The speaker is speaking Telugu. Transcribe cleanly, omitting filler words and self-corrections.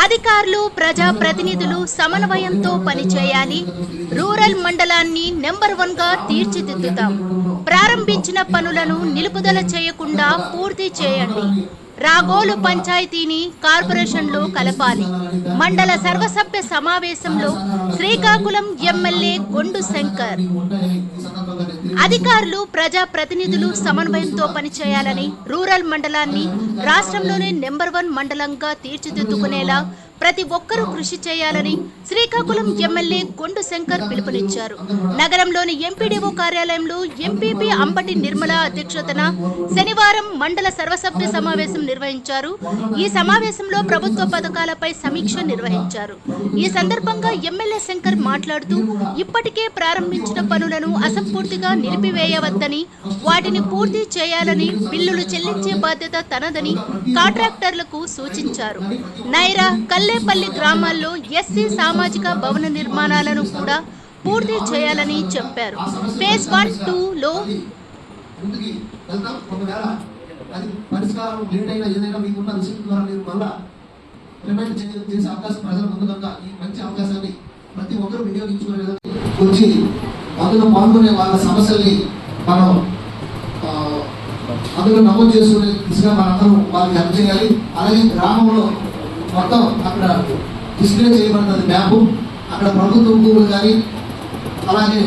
అధికారులు ప్రజా ప్రతినిధులు సమన్వయంతో పనిచేయాలి. రూరల్ మండలాన్ని నెంబర్ 1 గా తీర్చిదిద్దుతాం. ప్రారంభించిన పనులను నిలుపుదల చేయకుండా పూర్తి చేయండి. రాగోలు పంచాయతీని కార్పొరేషన్లో కలపాలి. మండల సర్వసభ్య సమావేశంలో శ్రీకాకుళం ఎమ్మెల్యే గొండు శంకర్. అధికారులు ప్రజా ప్రతినిధులు సమన్వయంతో పనిచేయాలని, రూరల్ మండలాన్ని రాష్ట్రంలోనే నెంబర్ 1 మండలంగా తీర్చిదిద్దుకునేలా ప్రతి ఒక్కరూ కృషి చేయాలని శ్రీకాకుళం ఎమ్మెల్యే గొండు శంకర్ పిలుపునిచ్చారు. నగరంలోని ఎంపీడీఓ కార్యాలయంలో ఎంపీపీ అంబటి నిర్మల అధ్యక్షతన శనివారం మండల సర్వసభ్య సమావేశం నిర్వహించారు. ఈ సమావేశంలో ప్రభుత్వ పథకాలపై సమీక్ష నిర్వహించారు. ఈ సందర్భంగా ఎమ్మెల్యే శంకర్ మాట్లాడుతూ, ఇప్పటికే ప్రారంభించిన పనులను అసంపూర్తిగా నిలిపివేయవద్దని, వాటిని పూర్తి చేయాలని, బిల్లులు చెల్లించే బాధ్యత తనదని కాంట్రాక్టర్లకు సూచించారు. నైరా కల్లేపల్లి గ్రామాల్లో ఎస్సీ సామాజిక భవన నిర్మాణాలను కూడా పూర్తి చేయాలని చెప్పారు. ఫేజ్ 1, 2లో అందులో పాల్గొనే వాళ్ళ సమస్యల్ని మనం అందులో నమోదు చేసుకునే దిశగా మనందరం వాళ్ళకి హెల్ప్ చేయాలి. అలాగే గ్రామంలో మొత్తం అక్కడ డిస్ప్లే చేయబడుతుంది మ్యాప్. అక్కడ ప్రభుత్వ భూములు కానీ అలాగే